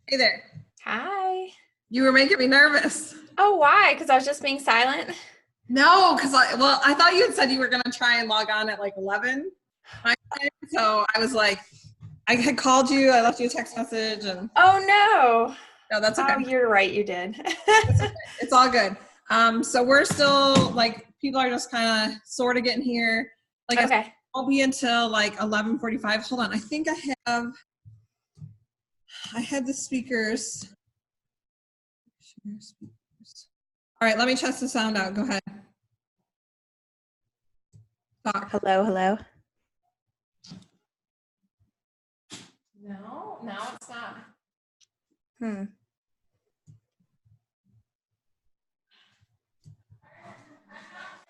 Hey there. Hi. You were making me nervous. Oh, why? Because I was just being silent? No, because I thought you had said you were going to try and log on at like 11. So I was like, I had called you. I left you a text message. And Oh, no. no, that's okay. Oh, you're right. You did. It's okay. It's all good. So we're still like, people are just kind of sort of getting here. Like, okay. I'll be until like 11:45. Hold on. I think I had the speakers. All right, let me test the sound out. Go ahead. Talk. Hello, hello. No, it's not.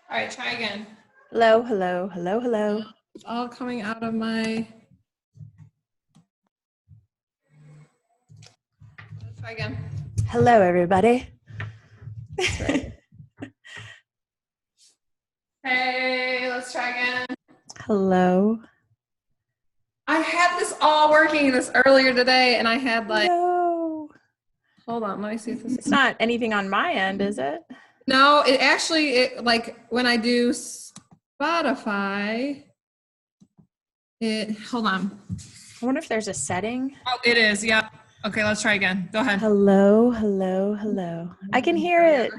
All right, try again. Hello, hello, hello, hello. It's all coming out of my... Let's try again. Hello, everybody. That's right. Hey, let's try again. Hello. I had this all working this earlier today, and I had like... No. Hold on, let me see if this... It's not anything on my end, is it? No, it actually, like when I do Spotify, hold on. I wonder if there's a setting. Oh, it is, yeah. Okay, let's try again. Go ahead. Hello, hello, hello. I can hear it.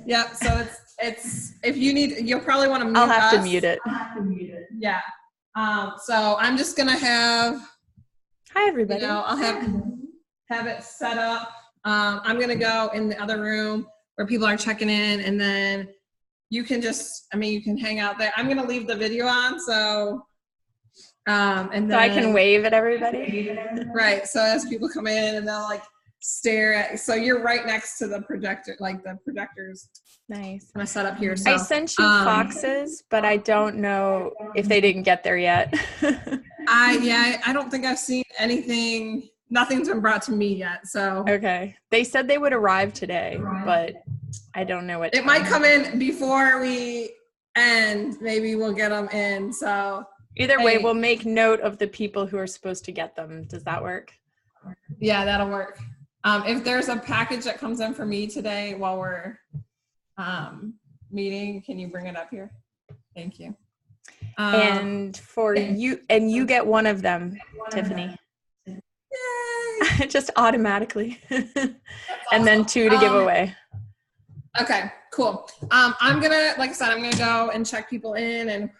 Yeah, so it's if you need, you'll probably want to mute I'll have us. to mute it. Yeah. So I'm just gonna have... Hi, everybody. I'll have it set up. I'm gonna go in the other room where people are checking in, and then you can just, you can hang out there. I'm gonna leave the video on, so and then so I can wave at everybody. Right. So as people come in and they'll like stare at, so you're right next to the projector, like the projectors. Nice. I'm gonna set up here. So I sent you Foxes, but I don't know if they didn't get there yet. I don't think I've seen anything. Nothing's been brought to me yet. So okay, they said they would arrive today, but I don't know what. It might come in before we end. Maybe we'll get them in. So either way, we'll make note of the people who are supposed to get them. Does that work? Yeah, that'll work. If there's a package that comes in for me today while we're meeting, can you bring it up here? Thank you. And for you, and you get one of them, Tiffany. Yay! Just automatically. And then 2 to give away. Okay, cool. I'm gonna, like I said, I'm gonna go and check people in and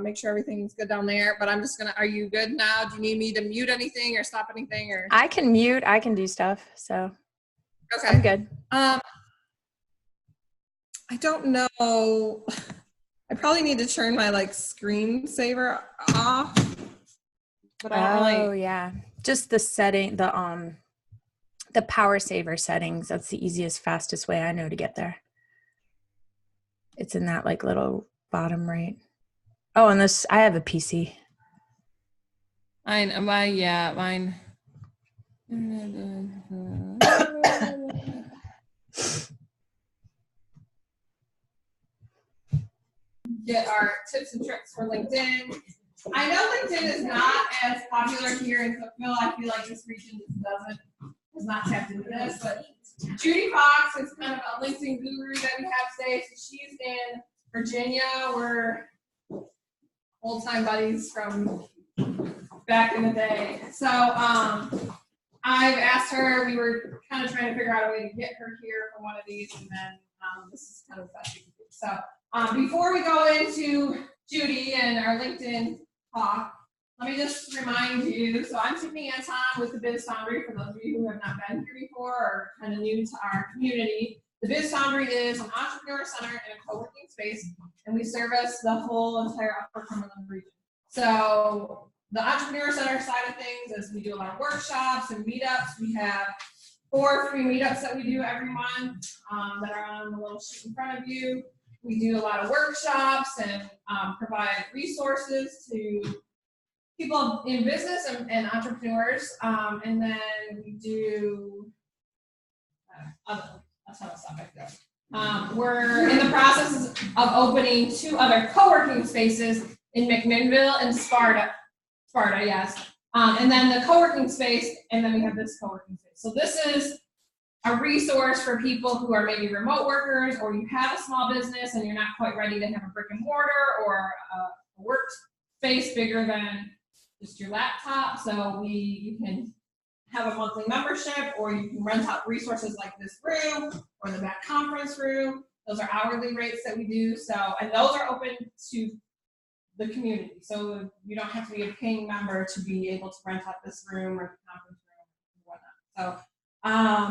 make sure everything's good down there. But I'm just gonna, are you good now? Do you need me to mute anything or stop anything? Or I can mute, I can do stuff, so okay. I'm good. I don't know. I probably need to turn my like screensaver off. But I don't really... yeah. Just the setting, the power saver settings. That's the easiest, fastest way I know to get there. It's in that like little bottom right. Oh, and this, I have a PC. Mine. Get our tips and tricks for LinkedIn. I know LinkedIn is not as popular here in Cookville. I feel like this region does not tap into this, but Judy Fox is kind of a LinkedIn guru that we have today. So she's in Virginia. We're old-time buddies from back in the day. So I've asked her, we were kind of trying to figure out a way to get her here for one of these, and then this is kind of the best we can do. So before we go into Judy and our LinkedIn talk, let me just remind you, so I'm Tiffany Anton with the Biz Foundry, for those of you who have not been here before or kind of new to our community. The Biz Foundry is an entrepreneur center and a co-working space, and we service the whole entire Upper Cumberland region. So the entrepreneur center side of things is we do a lot of workshops and meetups. We have 4 free meetups that we do every month that are on the little sheet in front of you. We do a lot of workshops and provide resources to people in business and entrepreneurs. And then we do a ton of stuff like that. We're in the process of opening 2 other co-working spaces in McMinnville and Sparta, yes. And then the co-working space, and then we have this co-working space. So this is a resource for people who are maybe remote workers, or you have a small business and you're not quite ready to have a brick and mortar or a workspace bigger than just your laptop. So you can have a monthly membership, or you can rent out resources like this room or the back conference room. Those are hourly rates that we do. So, and those are open to the community. So you don't have to be a paying member to be able to rent out this room or the conference room and whatnot. So,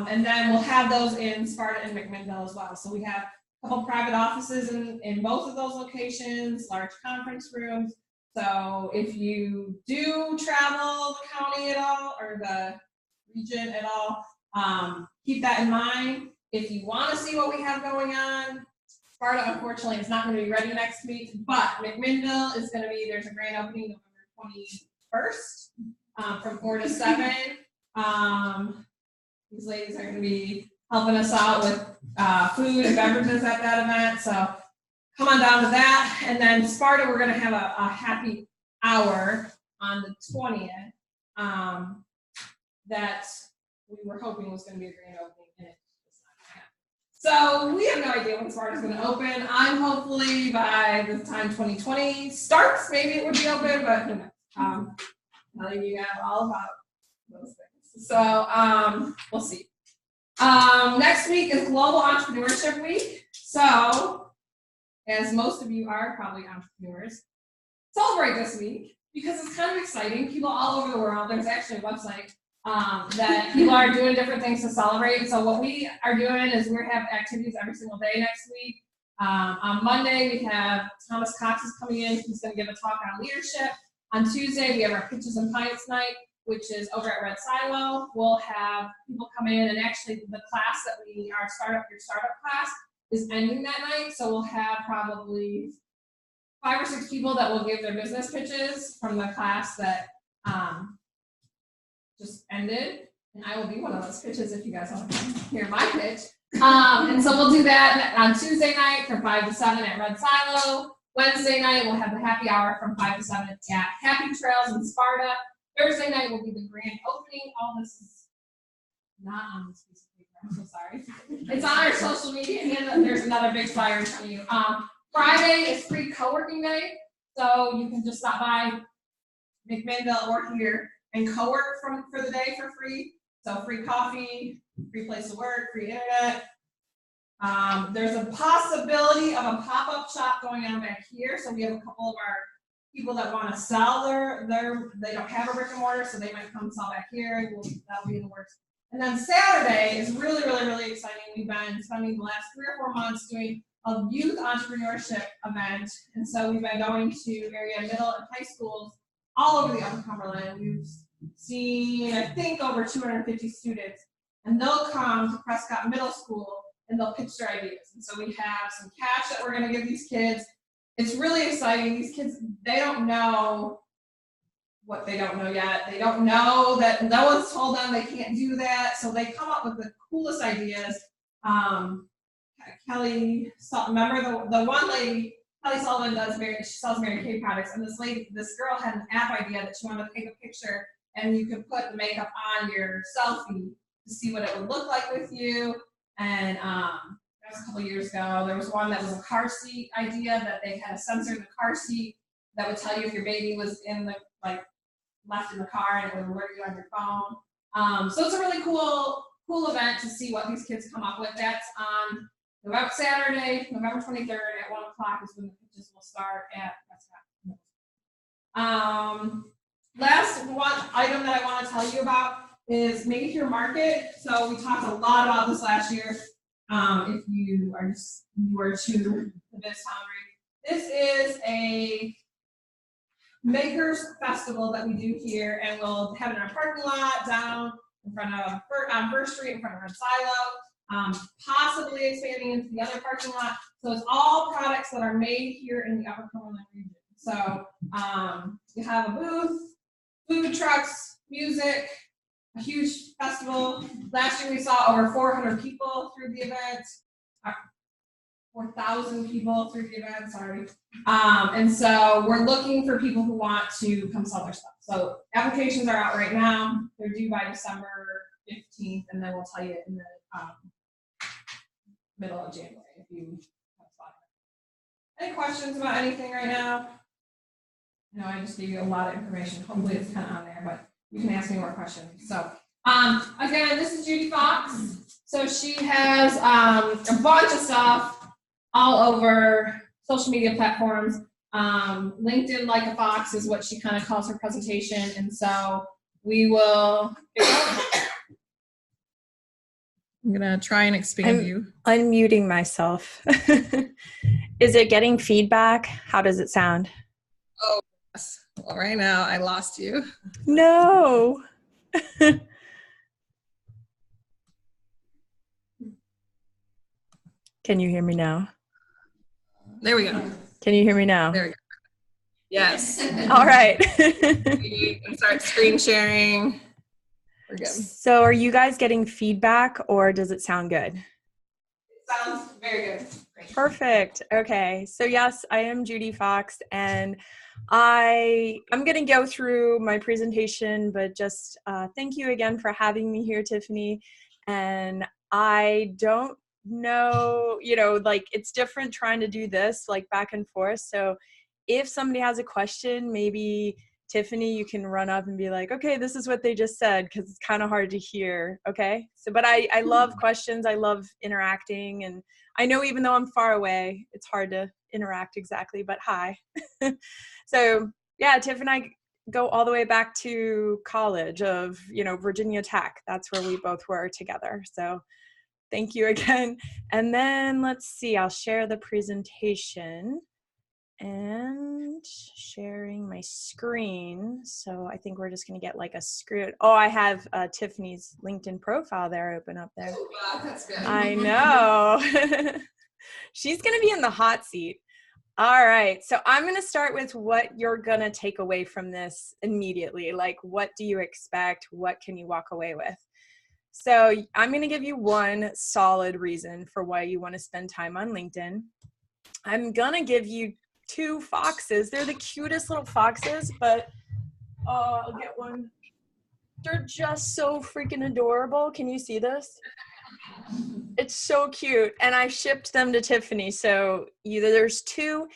and then we'll have those in Sparta and McMinnville as well. So we have a couple private offices in both of those locations, large conference rooms. So if you do travel the county at all or the region at all, keep that in mind. If you want to see what we have going on, Sparta, unfortunately, is not going to be ready next week, but McMinnville is going to be, there's a grand opening November 21st from 4 to 7. These ladies are going to be helping us out with food and beverages at that event, so come on down to that. And then Sparta, we're going to have a happy hour on the 20th that we were hoping was going to be a grand opening, and it's not going to happen. So we have no idea when Sparta's going to open. I'm hopefully by the time 2020 starts, maybe it would be open, but who knows? Telling you guys all about those things. So we'll see. Next week is Global Entrepreneurship Week. So, as most of you are probably entrepreneurs, celebrate this week because it's kind of exciting. People all over the world, there's actually a website that people are doing different things to celebrate. So what we are doing is we have activities every single day next week. On Monday, we have Thomas Cox is coming in. He's going to give a talk on leadership. On Tuesday, we have our Pitches and Pints night, which is over at Red Silo. We'll have people come in, and actually the class that our startup class is ending that night. So we'll have probably 5 or 6 people that will give their business pitches from the class that just ended, and I will be one of those pitches if you guys want to hear my pitch. And so we'll do that on Tuesday night from 5 to 7 at Red Silo. Wednesday night we'll have the happy hour from 5 to 7 at Happy Trails in Sparta. Thursday night will be the grand opening. All this is not on this piece of paper. I'm so sorry. It's on our social media, and there's another big flyer in front of you. Friday is free co-working night, so you can just stop by McMinnville or here and co-work for the day for free. So free coffee, free place to work, free internet. There's a possibility of a pop-up shop going on back here. So we have a couple of our people that want to sell they don't have a brick and mortar, so they might come sell back here. That'll be in the works. And then Saturday is really, really, really exciting. We've been spending the last 3 or 4 months doing a youth entrepreneurship event. And so we've been going to area middle and high schools all over the Upper Cumberland. We've seen, I think, over 250 students, and they'll come to Prescott Middle School and they'll pitch their ideas. And so we have some cash that we're going to give these kids. It's really exciting. These kids, they don't know what they don't know yet. They don't know that no one's told them they can't do that. So they come up with the coolest ideas. Kelly, remember the one lady, Kelly Sullivan she sells Mary Kay products, and this girl had an app idea that she wanted to take a picture and you could put the makeup on your selfie to see what it would look like with you. And that was a couple years ago. There was one that was a car seat idea that they had a sensor in the car seat that would tell you if your baby was in the left in the car, and it would alert you on your phone. So it's a really cool event to see what these kids come up with. That's on Saturday, November 23rd at 1 o'clock is when the pitches will start at Prescott. Last one item that I want to tell you about is Make It Your Market. So we talked a lot about this last year. If you are newer to the Biz Foundry, this is a makers festival that we do here, and we'll have it in our parking lot down in front of on First Street in front of Red Silo. Possibly expanding into the other parking lot. So it's all products that are made here in the Upper Cumberland region. So you have a booth, food trucks, music, a huge festival. Last year we saw over 400 people through the event. 4,000 people through the event, sorry. And so we're looking for people who want to come sell their stuff. So applications are out right now. They're due by December 15th, and then we'll tell you in the middle of January if you have fun. Any questions about anything right now? No, I just gave you a lot of information. Hopefully it's kind of on there, but you can ask me more questions. So, again, this is Judy Fox. So she has a bunch of stuff all over social media platforms. LinkedIn Like a Fox is what she kind of calls her presentation. And so we will get going. I'm going to try and expand you. Unmuting myself. Is it getting feedback? How does it sound? Oh, yes. Well, right now I lost you. No. Can you hear me now? There we go. Can you hear me now? There we go. Yes. All right. We can start screen sharing. We're good. So are you guys getting feedback or does it sound good? It sounds very good. Great. Perfect. Okay. So yes, I am Judy Fox and I'm going to go through my presentation, but just thank you again for having me here, Tiffany. And I don't know, like it's different trying to do this like back and forth. So if somebody has a question, maybe Tiffany, you can run up and be like, okay, this is what they just said, because it's kind of hard to hear. Okay. So, but I love questions. I love interacting. And I know even though I'm far away, it's hard to interact exactly, but hi. So yeah, Tiff and I go all the way back to college of, Virginia Tech. That's where we both were together. So thank you again. And then let's see, I'll share the presentation. And sharing my screen. So I think we're just going to get like a screen. Oh, I have Tiffany's LinkedIn profile there open up there. Oh, wow, that's good. I know. She's going to be in the hot seat. All right. So I'm going to start with what you're going to take away from this immediately. Like, what do you expect? What can you walk away with? So I'm going to give you one solid reason for why you want to spend time on LinkedIn. I'm going to give you 2 foxes. They're the cutest little foxes, but I'll get one. They're just so freaking adorable. Can you see this? It's so cute. And I shipped them to Tiffany. So there's 2.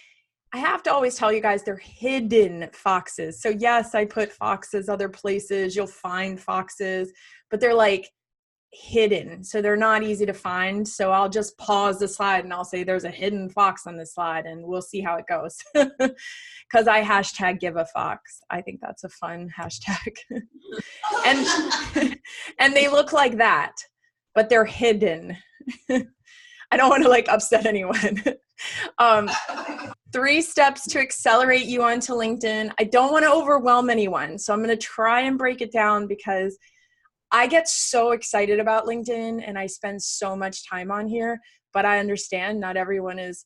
I have to always tell you guys they're hidden foxes. So yes, I put foxes other places. You'll find foxes, but they're like hidden, so they're not easy to find. So I'll just pause the slide and I'll say there's a hidden fox on this slide and we'll see how it goes. Because I hashtag give a fox. I think that's a fun hashtag. and they look like that, but they're hidden. I don't want to like upset anyone. 3 steps to accelerate you onto LinkedIn. I don't want to overwhelm anyone, so I'm going to try and break it down because I get so excited about LinkedIn and I spend so much time on here, but I understand not everyone is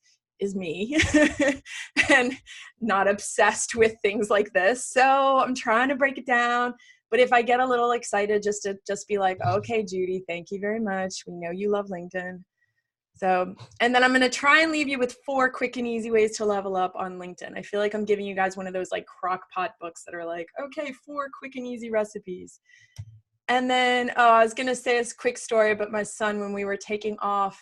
me and not obsessed with things like this. So I'm trying to break it down. But if I get a little excited, just be like, okay, Judy, thank you very much. We know you love LinkedIn. So, and then I'm going to try and leave you with 4 quick and easy ways to level up on LinkedIn. I feel like I'm giving you guys one of those like crock pot books that are like, okay, 4 quick and easy recipes. And then I was going to say this quick story about my son when we were taking off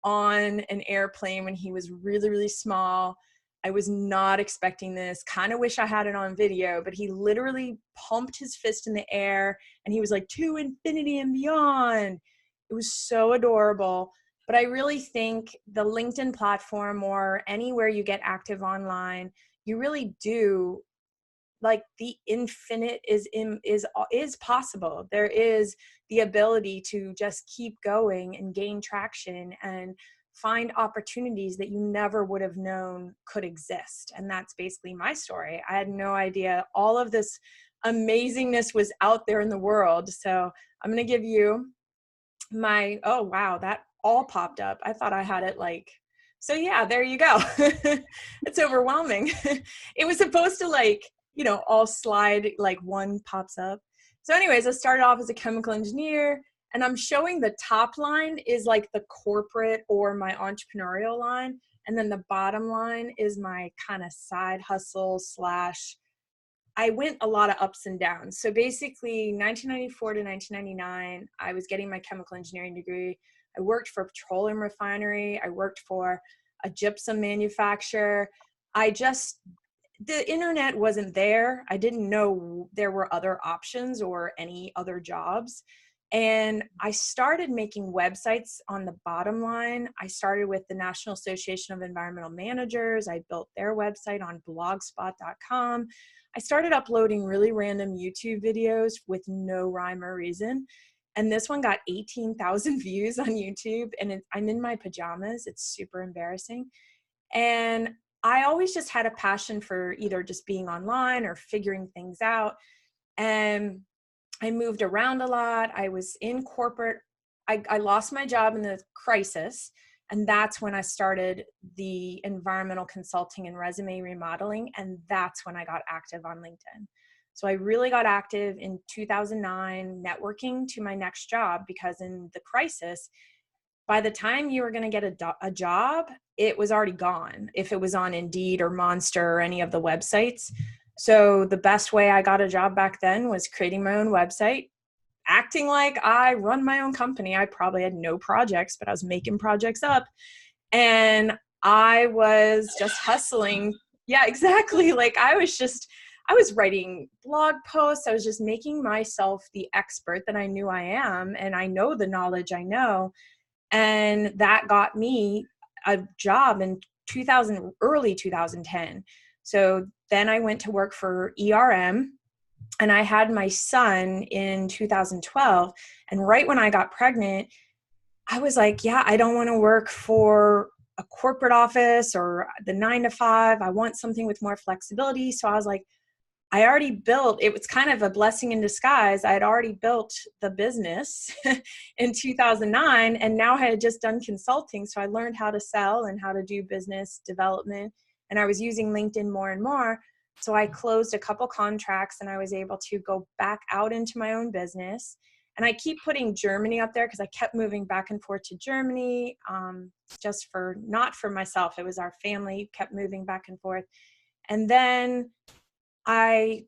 on an airplane when he was really, really small. I was not expecting this. Kind of wish I had it on video, but he literally pumped his fist in the air and he was like, to infinity and beyond. It was so adorable. But I really think the LinkedIn platform or anywhere you get active online, you really do, like the infinite is possible. There is the ability to just keep going and gain traction and find opportunities that you never would have known could exist. And that's basically my story. I had no idea all of this amazingness was out there in the world. So I'm going to give you my, oh wow, that all popped up. I thought I had it like, so yeah, there you go. It's overwhelming. It was supposed to like, all slide, like one pops up. So anyways, I started off as a chemical engineer and I'm showing the top line is like the corporate or my entrepreneurial line. And then the bottom line is my kind of side hustle / I went a lot of ups and downs. So basically 1994 to 1999, I was getting my chemical engineering degree. I worked for a petroleum refinery. I worked for a gypsum manufacturer. The internet wasn't there. I didn't know there were other options or any other jobs. And I started making websites on the bottom line. I started with the National Association of Environmental Managers. I built their website on blogspot.com. I started uploading really random YouTube videos with no rhyme or reason. And this one got 18,000 views on YouTube. And I'm in my pajamas. It's super embarrassing. And I always just had a passion for either just being online or figuring things out. And I moved around a lot. I was in corporate. I lost my job in the crisis. And that's when I started the environmental consulting and resume remodeling. And that's when I got active on LinkedIn. So I really got active in 2009, networking to my next job, because in the crisis, by the time you were going to get a job, it was already gone if it was on Indeed or Monster or any of the websites. So the best way I got a job back then was creating my own website, acting like I run my own company. I probably had no projects, but I was making projects up. And I was just hustling. Yeah, exactly. Like I was writing blog posts. I was just making myself the expert that I knew I am. And I know the knowledge I know. And that got me a job in early 2010. So then I went to work for ERM, and I had my son in 2012. And right when I got pregnant, I was like, yeah, I don't want to work for a corporate office or the 9 to 5. I want something with more flexibility. So I was like, it was kind of a blessing in disguise. I had already built the business in 2009, and now I had just done consulting. So I learned how to sell and how to do business development. And I was using LinkedIn more and more. So I closed a couple contracts, and I was able to go back out into my own business. And I keep putting Germany up there because I kept moving back and forth to Germany, not for myself. It was our family kept moving back and forth. And then I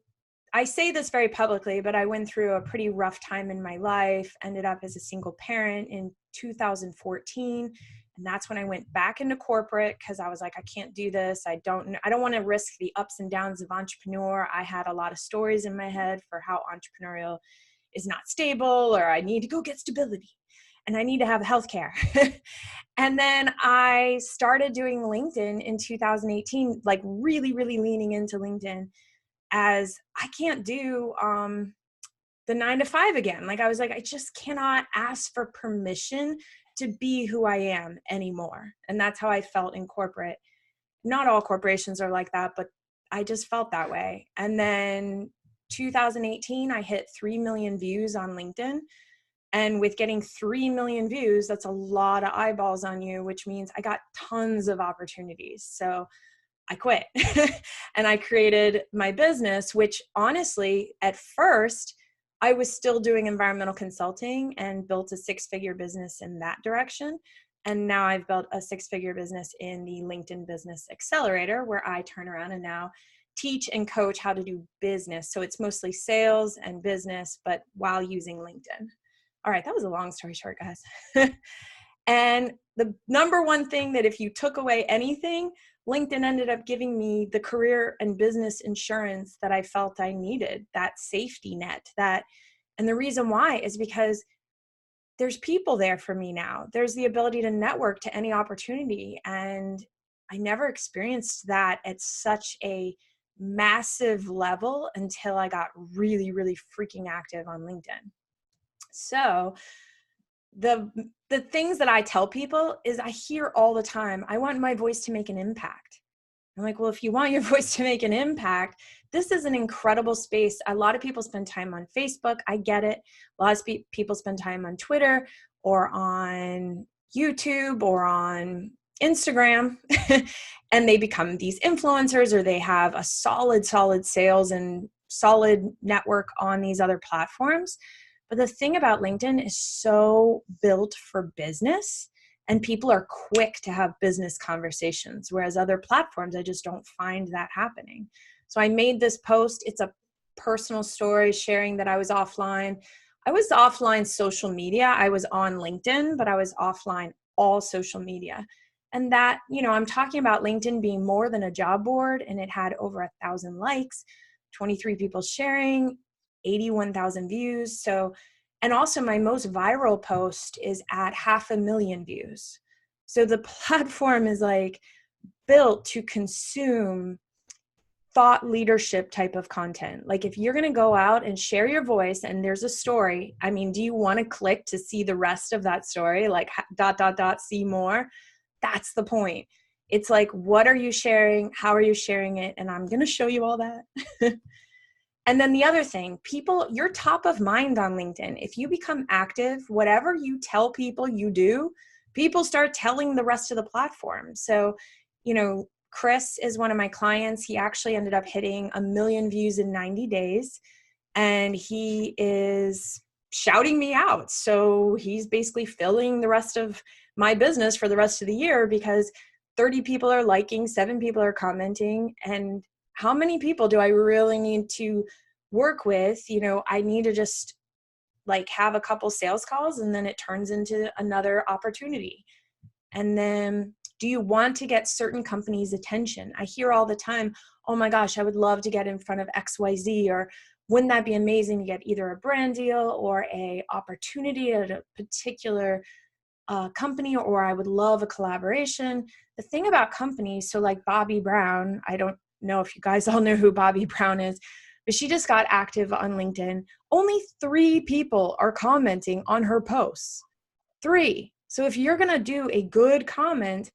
say this very publicly, but I went through a pretty rough time in my life, ended up as a single parent in 2014. And that's when I went back into corporate, because I was like, I can't do this. I don't want to risk the ups and downs of entrepreneur. I had a lot of stories in my head for how entrepreneurial is not stable, or I need to go get stability and I need to have healthcare. And then I started doing LinkedIn in 2018, like really, really leaning into LinkedIn, as I can't do the 9 to 5 again. Like I was like, I just cannot ask for permission to be who I am anymore. And that's how I felt in corporate. Not all corporations are like that, but I just felt that way. And then 2018, I hit 3 million views on LinkedIn. And with getting 3 million views, that's a lot of eyeballs on you, which means I got tons of opportunities. So I quit and I created my business, which honestly, at first, I was still doing environmental consulting and built a 6-figure business in that direction. And now I've built a 6-figure business in the LinkedIn Business Accelerator, where I turn around and now teach and coach how to do business. So it's mostly sales and business, but while using LinkedIn. All right, that was a long story short, guys. And the number one thing that if you took away anything, LinkedIn ended up giving me the career and business insurance that I felt I needed, that safety net. And the reason why is because there's people there for me now. There's the ability to network to any opportunity. And I never experienced that at such a massive level until I got really, really freaking active on LinkedIn. So the things that I tell people is I hear all the time, I want my voice to make an impact. I'm like, well, if you want your voice to make an impact, this is an incredible space. A lot of people spend time on Facebook. I get it. A lot of people spend time on Twitter or on YouTube or on Instagram and they become these influencers, or they have a solid sales and solid network on these other platforms. But the thing about LinkedIn is so built for business, and people are quick to have business conversations, whereas other platforms, I just don't find that happening. So I made this post. It's a personal story sharing that I was offline. I was offline social media. I was on LinkedIn, but I was offline all social media. And that, I'm talking about LinkedIn being more than a job board, and it had over 1,000 likes, 23 people sharing, 81,000 views. So, and also my most viral post is at 500,000 views. So the platform is like built to consume thought leadership type of content. Like if you're going to go out and share your voice and there's a story, I mean, do you want to click to see the rest of that story? Like ... see more? That's the point. It's like, what are you sharing? How are you sharing it? And I'm going to show you all that. And then the other thing, people, you're top of mind on LinkedIn. If you become active, whatever you tell people you do, people start telling the rest of the platform. So, Chris is one of my clients. He actually ended up hitting 1 million views in 90 days, and he is shouting me out. So he's basically filling the rest of my business for the rest of the year because 30 people are liking, 7 people are commenting. And how many people do I really need to work with? I need to just like have a couple sales calls, and then it turns into another opportunity. And then, do you want to get certain companies' attention? I hear all the time, oh my gosh, I would love to get in front of XYZ, or wouldn't that be amazing to get either a brand deal or a opportunity at a particular company, or I would love a collaboration. The thing about companies, so like Bobbi Brown, I don't know if you guys all know who Bobbi Brown is, but she just got active on LinkedIn. Only 3 people are commenting on her posts. 3. So if you're going to do a good comment,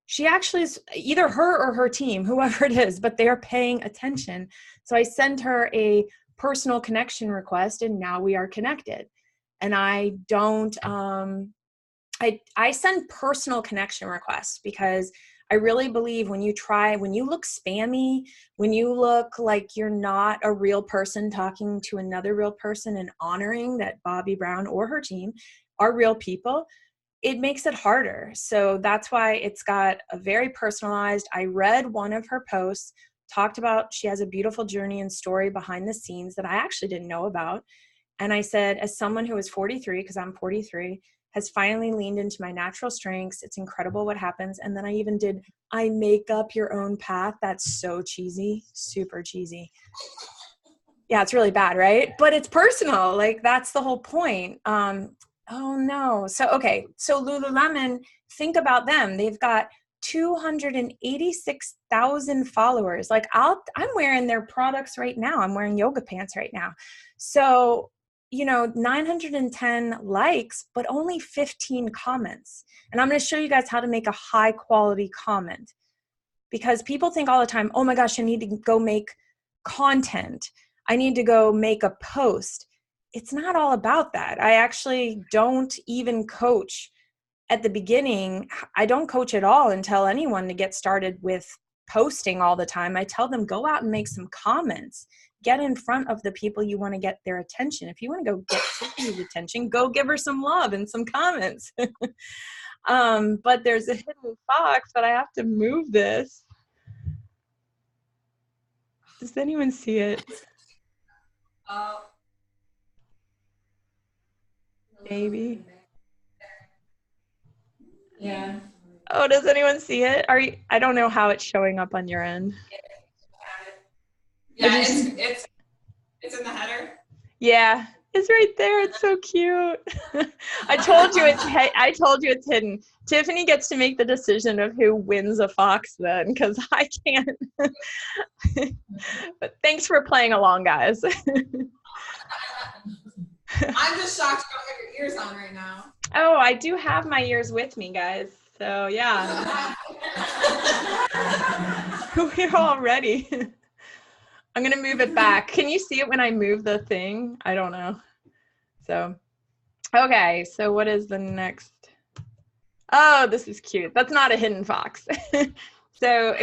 she actually is either her or her team, whoever it is, but they're paying attention. So I sent her a personal connection request, and now we are connected. And I don't, I send personal connection requests because I really believe when you look spammy, when you look like you're not a real person talking to another real person and honoring that Bobbi Brown or her team are real people, it makes it harder. So that's why it's got a very personalized. I read one of her posts, talked about she has a beautiful journey and story behind the scenes that I actually didn't know about. And I said, as someone who is 43, because I'm 43, has finally leaned into my natural strengths, it's incredible what happens. And then I even did, I make up your own path. That's so cheesy, super cheesy. Yeah, it's really bad, right? But it's personal. Like that's the whole point. Oh no. So Lululemon, think about them. They've got 286,000 followers. Like I'm wearing their products right now. I'm wearing yoga pants right now. So, 910 likes, but only 15 comments. And I'm going to show you guys how to make a high quality comment, because people think all the time, oh my gosh, I need to go make content. I need to go make a post. It's not all about that. I actually don't even coach at the beginning. I don't coach at all and tell anyone to get started with posting all the time. I tell them, go out and make some comments. Get in front of the people you want to get their attention. If you want to go get Tiffany's attention, go give her some love and some comments. But there's a hidden fox, but I have to move this. Does anyone see it? Maybe. Yeah. Oh, does anyone see it? I don't know how it's showing up on your end. Yeah, it's in the header. Yeah, it's right there. It's so cute. I told you it's hidden. Tiffany gets to make the decision of who wins a fox then, because I can't. But thanks for playing along, guys. I'm just shocked you don't have your ears on right now. Oh, I do have my ears with me, guys. So yeah. We're all ready. I'm going to move it back. Can you see it when I move the thing? I don't know. So, okay. So what is the next? Oh, this is cute. That's not a hidden fox. So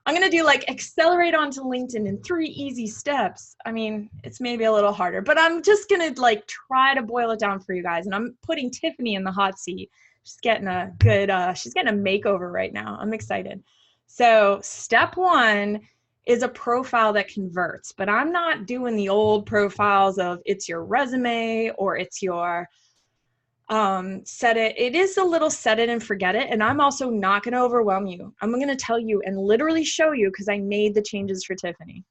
I'm going to do like accelerate onto LinkedIn in 3 easy steps. I mean, it's maybe a little harder, but I'm just going to like try to boil it down for you guys. And I'm putting Tiffany in the hot seat. She's getting a good, she's getting a makeover right now. I'm excited. So step 1 is a profile that converts. But I'm not doing the old profiles of it's your resume or it's your it is a little set it and forget it. And I'm also not going to overwhelm you. I'm going to tell you and literally show you, because I made the changes for Tiffany.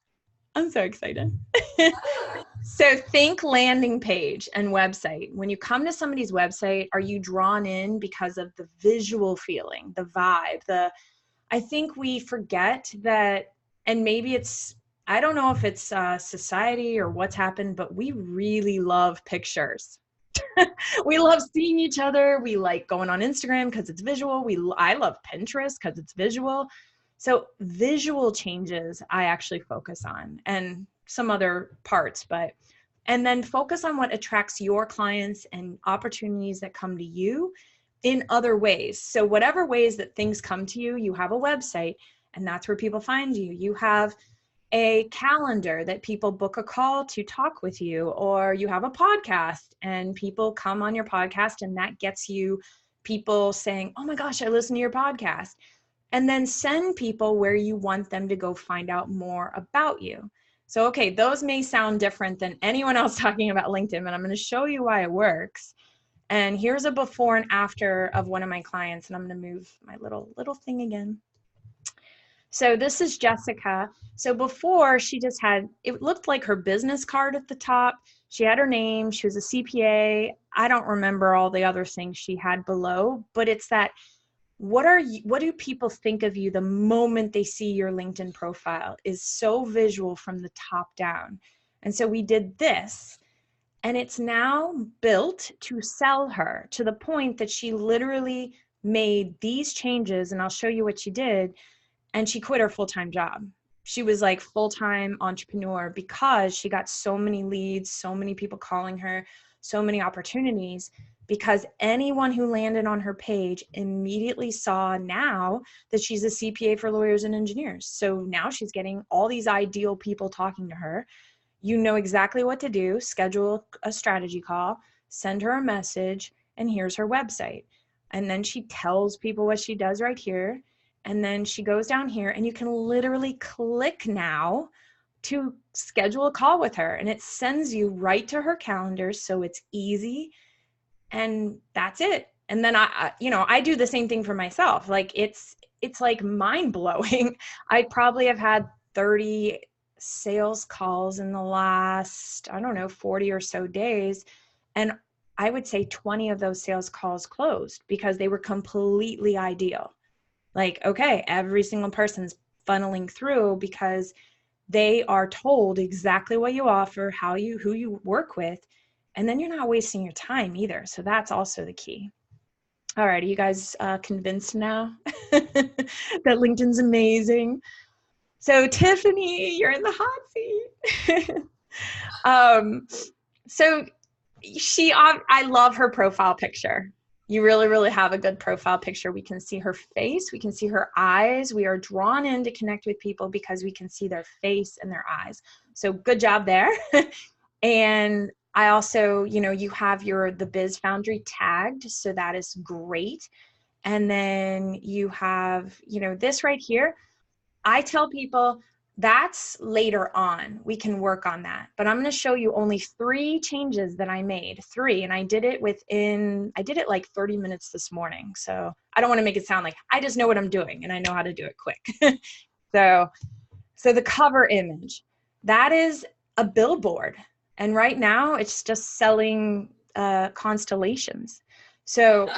I'm so excited. So think landing page and website. When you come to somebody's website, are you drawn in because of the visual feeling, the vibe, I think we forget that, and maybe it's, I don't know if it's society or what's happened, but we really love pictures. We love seeing each other. We like going on Instagram because it's visual. I love Pinterest because it's visual. So visual changes I actually focus on, and some other parts, and then focus on what attracts your clients and opportunities that come to you in other ways. So whatever ways that things come to you, you have a website and that's where people find you. You have a calendar that people book a call to talk with you, or you have a podcast and people come on your podcast and that gets you people saying, oh my gosh, I listen to your podcast. And then send people where you want them to go find out more about you. So, okay, those may sound different than anyone else talking about LinkedIn, but I'm going to show you why it works. And here's a before and after of one of my clients, and I'm going to move my little thing again. So this is Jessica. So before, she just had, it looked like her business card at the top. She had her name. She was a CPA. I don't remember all the other things she had below, but it's that, what do people think of you the moment they see your LinkedIn profile is so visual from the top down. And so we did this, and it's now built to sell her to the point that she literally made these changes, and I'll show you what she did. And she quit her full-time job. She was like full-time entrepreneur because she got so many leads, so many people calling her, so many opportunities, because anyone who landed on her page immediately saw now that she's a CPA for lawyers and engineers. So now she's getting all these ideal people talking to her. You know exactly what to do. Schedule a strategy call, send her a message, and here's her website. And then she tells people what she does right here. And then she goes down here, and you can literally click now to schedule a call with her, and it sends you right to her calendar. So it's easy, and that's it. And then I do the same thing for myself. Like it's like mind blowing. I probably have had 30 sales calls in the last, 40 or so days. And I would say 20 of those sales calls closed because they were completely ideal. Like, okay, every single person's funneling through because they are told exactly what you offer, who you work with, and then you're not wasting your time either. So that's also the key. All right, are you guys convinced now that LinkedIn's amazing? So Tiffany, you're in the hot seat. So I love her profile picture. You really, really have a good profile picture. We can see her face. We can see her eyes. We are drawn in to connect with people because we can see their face and their eyes. So good job there. And I also, you have the Biz Foundry tagged. So that is great. And then you have, this right here. I tell people that's later on. We can work on that. But I'm going to show you only 3 changes that I made. 3. And I did it like 30 minutes this morning. So I don't want to make it sound like I just know what I'm doing and I know how to do it quick. So the cover image, that is a billboard. And right now it's just selling constellations. So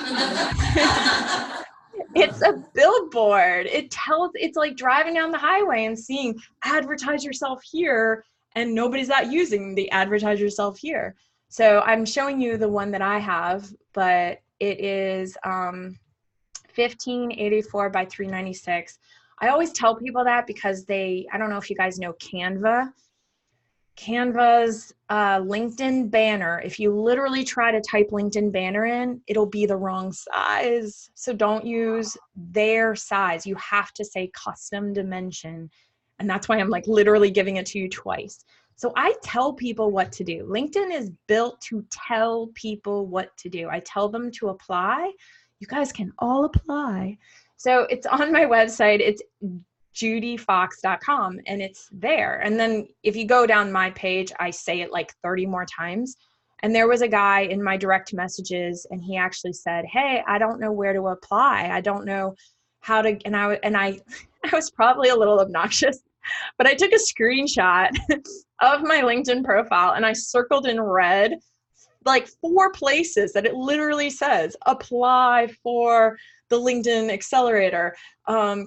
it's a billboard. It's like driving down the highway and seeing advertise yourself here, and nobody's not using the advertise yourself here. So I'm showing you the one that I have, but it is 1584 by 396. I always tell people that because I don't know if you guys know Canva. Canva's LinkedIn banner, if you literally try to type LinkedIn banner in, it'll be the wrong size. So don't use their size. You have to say custom dimension. And that's why I'm like literally giving it to you twice. So I tell people what to do. LinkedIn is built to tell people what to do. I tell them to apply. You guys can all apply. So it's on my website. It's judyfox.com, and it's there. And then if you go down my page, I say it like 30 more times. And there was a guy in my direct messages, and he actually said, hey, I don't know where to apply. I don't know how to, and I was probably a little obnoxious, but I took a screenshot of my LinkedIn profile and I circled in red like 4 places that it literally says, apply for the LinkedIn Accelerator,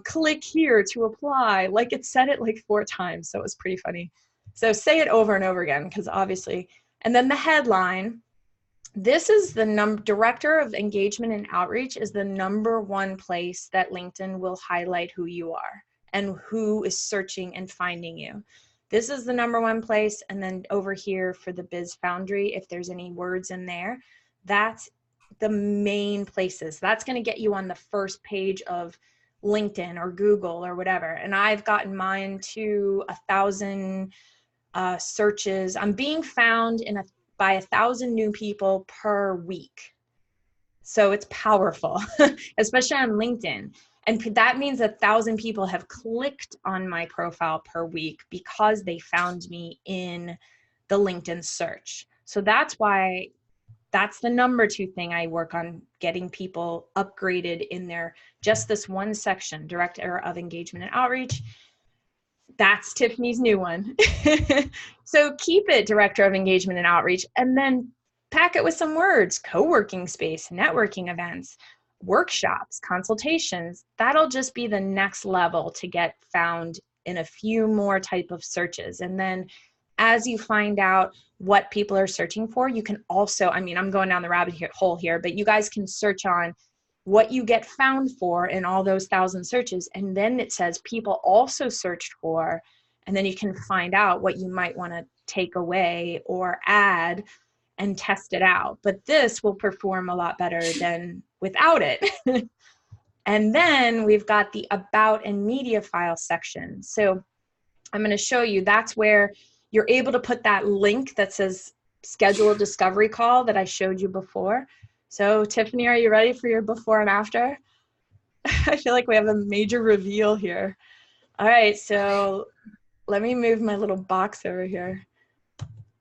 click here to apply. Like it said it like 4 times. So it was pretty funny. So say it over and over again, because obviously, and then the headline, this is the Director of Engagement and Outreach is the #1 place that LinkedIn will highlight who you are and who is searching and finding you. This is the #1 place. And then over here for the Biz Foundry, if there's any words in there, that's the main places. That's going to get you on the first page of LinkedIn or Google or whatever. And I've gotten mine to 1,000 searches. I'm being found by 1,000 new people per week. So it's powerful, especially on LinkedIn. And that means 1,000 people have clicked on my profile per week because they found me in the LinkedIn search. So that's why that's the #2 thing I work on, getting people upgraded in their, just this one section, Director of Engagement and Outreach. That's Tiffany's new one. So keep it Director of Engagement and Outreach, and then pack it with some words: co-working space, networking events, workshops, consultations. That'll just be the next level to get found in a few more type of searches. And then as you find out what people are searching for, you can also, I mean, I'm going down the rabbit hole here, but you guys can search on what you get found for in all those 1,000 searches. And then it says people also searched for, and then you can find out what you might want to take away or add and test it out. But this will perform a lot better than without it. And then we've got the About and Media File section. So I'm going to show you, that's where you're able to put that link that says schedule a discovery call that I showed you before. So Tiffany, are you ready for your before and after? I feel like we have a major reveal here. All right, so let me move my little box over here.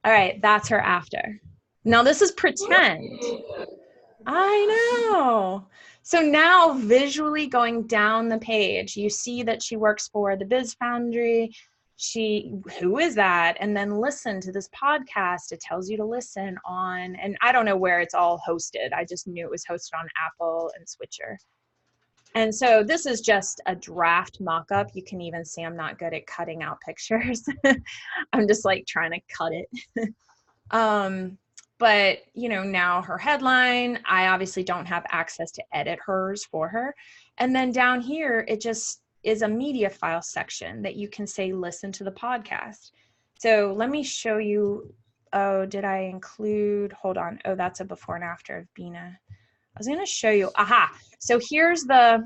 All right, that's her after. Now this is pretend. I know. So now visually going down the page, you see that she works for the Biz Foundry. Who is that? And then listen to this podcast. It tells you to listen on, and I don't know where it's all hosted. I just knew it was hosted on Apple and Switcher. And so this is just a draft mock-up. You can even see I'm not good at cutting out pictures. I'm just like trying to cut it. But you know, now her headline, I obviously don't have access to edit hers for her. And then down here, it just is a media file section that you can say, listen to the podcast. So let me show you. Oh, did I include, hold on. Oh, that's a before and after of Bina. I was going to show you. Aha. So here's the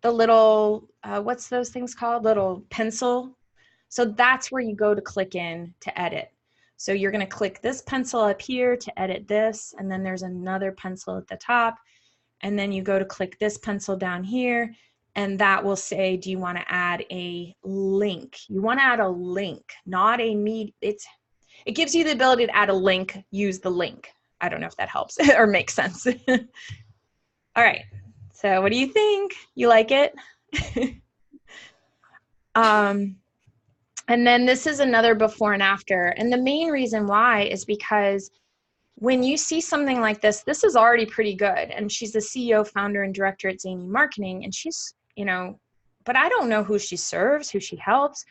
little, what's those things called? Little pencil. So that's where you go to click in to edit. So you're going to click this pencil up here to edit this. And then there's another pencil at the top. And then you go to click this pencil down here. And that will say, do you want to add a link? You want to add a link, not a need. It gives you the ability to add a link, use the link. I don't know if that helps or makes sense. All right. So what do you think? You like it? And then this is another before and after. And the main reason why is because when you see something like this, this is already pretty good. And she's the CEO, founder, and director at Zany Marketing. And she's, you know, but I don't know who she serves, who she helps.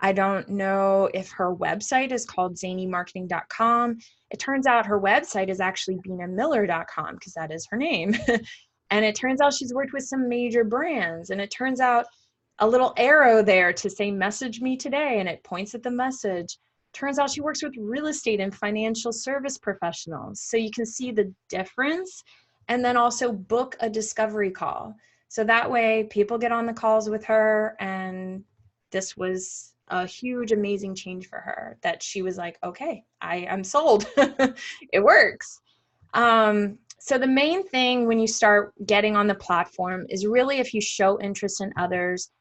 I don't know if her website is called zanymarketing.com. It turns out her website is actually binamiller.com because that is her name. And it turns out she's worked with some major brands. And it turns out a little arrow there to say, message me today. And it points at the message. Turns out she works with real estate and financial service professionals. So you can see the difference, and then also book a discovery call. So that way people get on the calls with her, and this was a huge, amazing change for her that she was like, okay, I'm sold. It works. So the main thing when you start getting on the platform is really if you show interest in others,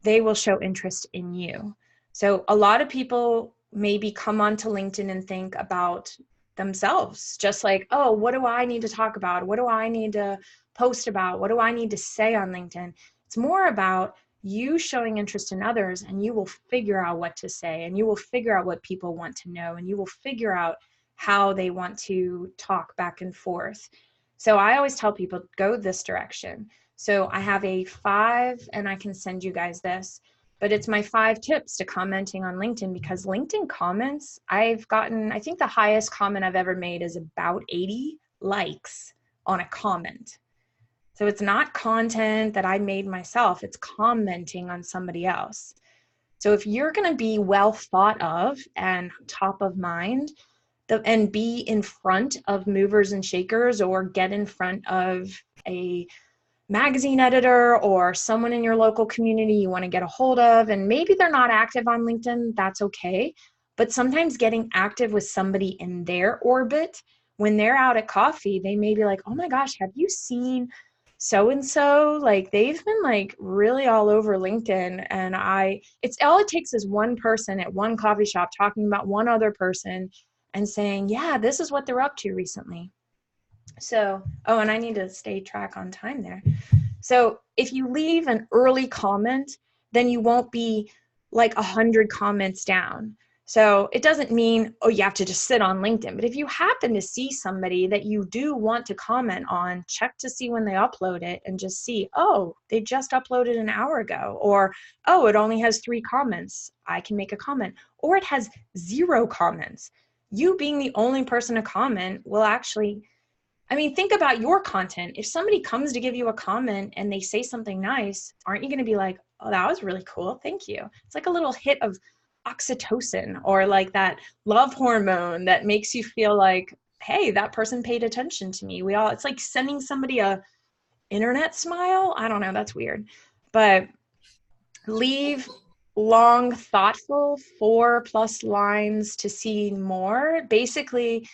they will show interest in you. So a lot of people maybe come onto LinkedIn and think about themselves, just like, oh, what do I need to talk about? What do I need to post about? What do I need to say on LinkedIn? It's more about you showing interest in others, and you will figure out what to say, and you will figure out what people want to know, and you will figure out how they want to talk back and forth. So I always tell people, go this direction. So I have a 5, and I can send you guys this, but it's my 5 tips to commenting on LinkedIn, because LinkedIn comments, I've gotten, I think the highest comment I've ever made is about 80 likes on a comment. So it's not content that I made myself, it's commenting on somebody else. So if you're going to be well thought of and top of mind, and be in front of movers and shakers, or get in front of a magazine editor or someone in your local community you want to get a hold of, and maybe they're not active on LinkedIn, that's okay. But sometimes getting active with somebody in their orbit, when they're out at coffee, they may be like, oh my gosh, have you seen so-and-so? Like, they've been like really all over LinkedIn. And it's all it takes is one person at one coffee shop talking about one other person and saying, yeah, this is what they're up to recently. So, oh, and I need to stay track on time there. So if you leave an early comment, then you won't be like 100 comments down. So it doesn't mean, oh, you have to just sit on LinkedIn. But if you happen to see somebody that you do want to comment on, check to see when they upload it, and just see, oh, they just uploaded an hour ago, or, oh, it only has 3 comments. I can make a comment, or it has 0 comments. You being the only person to comment will actually, I mean, think about your content. If somebody comes to give you a comment and they say something nice, aren't you going to be like, oh, that was really cool, thank you? It's like a little hit of oxytocin, or like that love hormone that makes you feel like, hey, that person paid attention to me. It's like sending somebody a internet smile. I don't know, that's weird. But leave long, thoughtful 4+ lines to see more. Basically,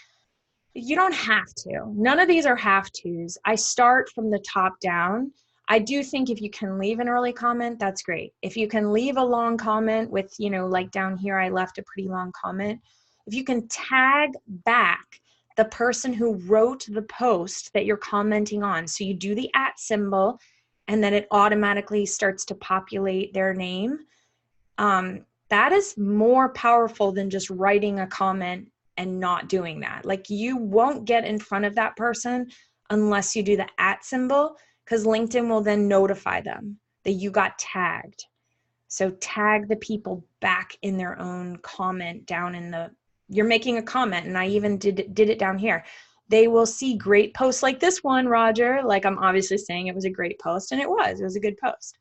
you don't have to. None of these are have tos. I start from the top down. I do think if you can leave an early comment, that's great. If you can leave a long comment with, like down here, I left a pretty long comment. If you can tag back the person who wrote the post that you're commenting on. So you do the @ symbol, and then it automatically starts to populate their name. That is more powerful than just writing a comment and not doing that. Like, you won't get in front of that person unless you do the @ symbol, because LinkedIn will then notify them that you got tagged. So tag the people back in their own comment down in you're making a comment, and I even did it down here. They will see great posts like this one, Roger. Like, I'm obviously saying it was a great post, and it was a good post.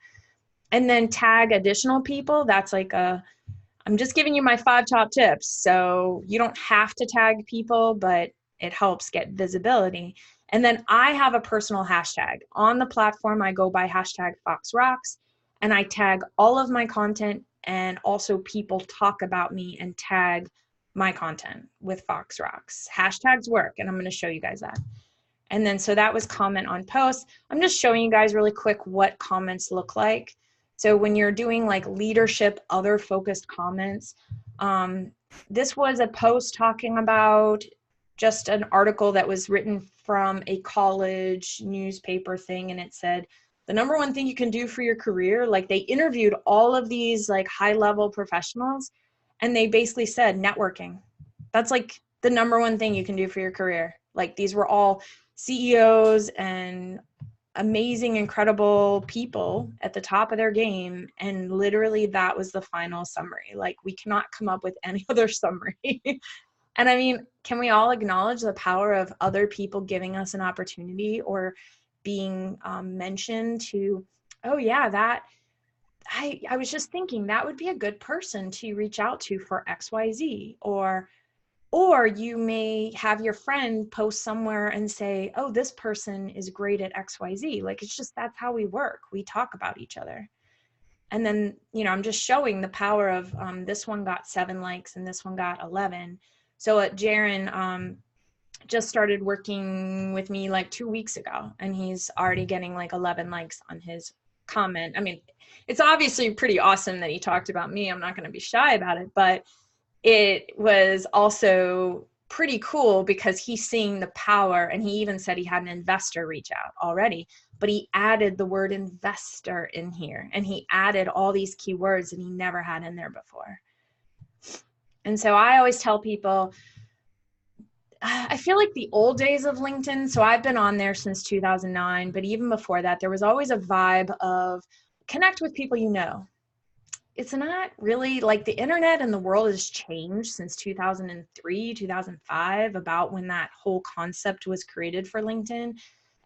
And then tag additional people. That's like I'm just giving you my 5 top tips. So you don't have to tag people, but it helps get visibility. And then I have a personal hashtag. On the platform, I go by #FoxRocks, and I tag all of my content, and also people talk about me and tag my content with FoxRocks. Hashtags work, and I'm going to show you guys that. And then, so that was comment on posts. I'm just showing you guys really quick what comments look like. So when you're doing like leadership, other focused comments, this was a post talking about just an article that was written from a college newspaper thing. And it said, the #1 thing you can do for your career, like they interviewed all of these like high-level professionals, and they basically said networking. That's like the #1 thing you can do for your career. Like, these were all CEOs and amazing, incredible people at the top of their game. And literally that was the final summary. Like, we cannot come up with any other summary. And I mean, can we all acknowledge the power of other people giving us an opportunity, or being mentioned to, oh yeah, that I was just thinking that would be a good person to reach out to for XYZ. Or you may have your friend post somewhere and say, oh, this person is great at XYZ. Like, it's just, that's how we work. We talk about each other. And then, I'm just showing the power of this one got 7 likes and this one got 11. So Jaron just started working with me like 2 weeks ago, and he's already getting like 11 likes on his comment. I mean, it's obviously pretty awesome that he talked about me. I'm not going to be shy about it, but it was also pretty cool because he's seeing the power, and he even said he had an investor reach out already, but he added the word investor in here, and he added all these keywords that he never had in there before. And so I always tell people, I feel like the old days of LinkedIn, so I've been on there since 2009, but even before that, there was always a vibe of connect with people you know. It's not really like the internet and the world has changed since 2003, 2005, about when that whole concept was created for LinkedIn.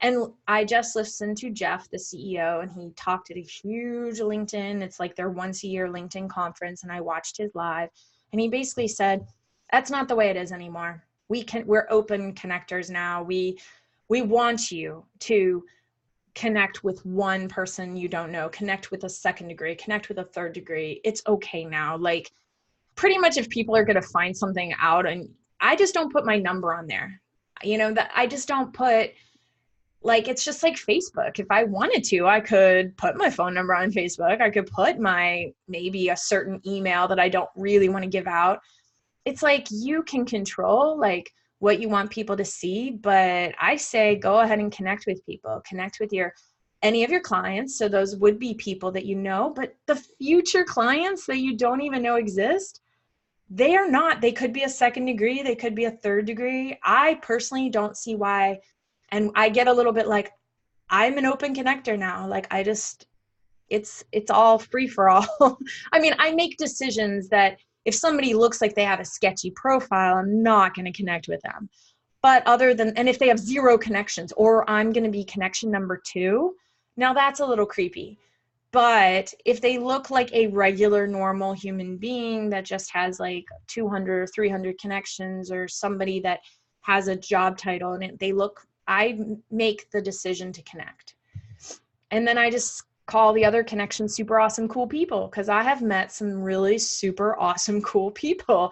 And I just listened to Jeff, the CEO, and he talked at a huge LinkedIn. It's like their once a year LinkedIn conference. And I watched his live, and he basically said, that's not the way it is anymore. We're open connectors now. We want you to connect with one person you don't know, connect with a second degree, connect with a third degree. It's okay now. Like, pretty much if people are going to find something out, and I just don't put my number on there, you know, that I just don't put, like, it's just like Facebook. If I wanted to, I could put my phone number on Facebook. I could put maybe a certain email that I don't really want to give out. It's like, you can control like what you want people to see, but I say go ahead and connect with people, connect with any of your clients. So those would be people that you know, but the future clients that you don't even know exist, they could be a second degree, they could be a third degree. I personally don't see why. And I get a little bit like, I'm an open connector now. Like, it's all free for all. I mean, I make decisions that if somebody looks like they have a sketchy profile, I'm not going to connect with them. But and if they have 0 connections, or I'm going to be connection number 2, now that's a little creepy. But if they look like a regular, normal human being that just has like 200 or 300 connections, or somebody that has a job title and I make the decision to connect. And then I just call the other connections super awesome, cool people, because I have met some really super awesome, cool people,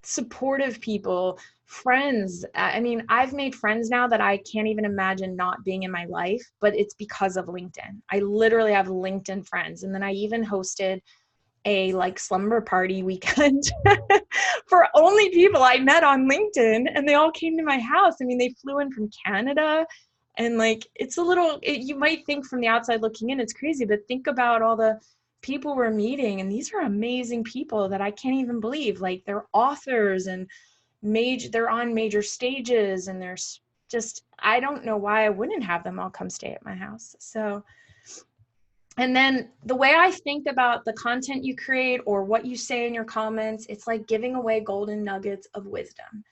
supportive people, friends. I mean, I've made friends now that I can't even imagine not being in my life, but it's because of LinkedIn. I literally have LinkedIn friends. And then I even hosted a like slumber party weekend for only people I met on LinkedIn, and they all came to my house. I mean, they flew in from Canada. And like, it's you might think from the outside looking in, it's crazy, but think about all the people we're meeting. And these are amazing people that I can't even believe. Like, they're authors and they're on major stages, and there's just, I don't know why I wouldn't have them all come stay at my house. So, and then the way I think about the content you create or what you say in your comments, it's like giving away golden nuggets of wisdom.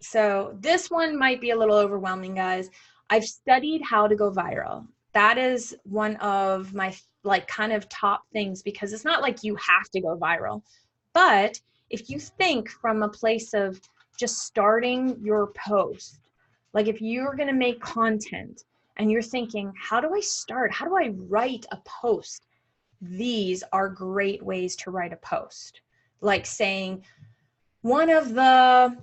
So this one might be a little overwhelming, guys. I've studied how to go viral. That is one of my like kind of top things, because it's not like you have to go viral. But if you think from a place of just starting your post, like if you're going to make content and you're thinking, how do I start? How do I write a post? These are great ways to write a post. Like saying, one of the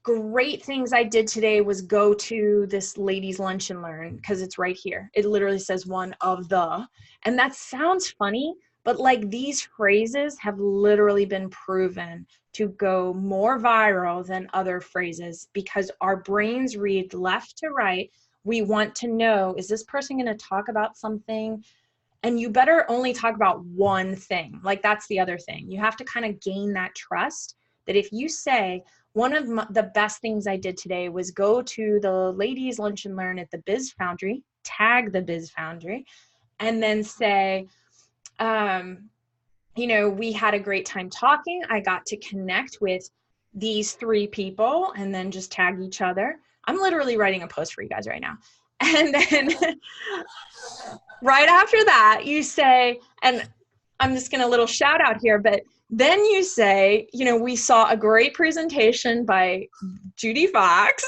great things I did today was go to this ladies' lunch and learn, because it's right here. It literally says one of the, and that sounds funny, but like these phrases have literally been proven to go more viral than other phrases, because our brains read left to right. We want to know, is this person going to talk about something? And you better only talk about one thing. Like, that's the other thing. You have to kind of gain that trust that if you say, one of the best things I did today was go to the ladies' lunch and learn at the Biz Foundry, tag the Biz Foundry, and then say, you know, we had a great time talking. I got to connect with these 3 people, and then just tag each other. I'm literally writing a post for you guys right now. And then right after that, you say, and I'm just going to little shout out here, but then you say, you know, we saw a great presentation by Judy Fox.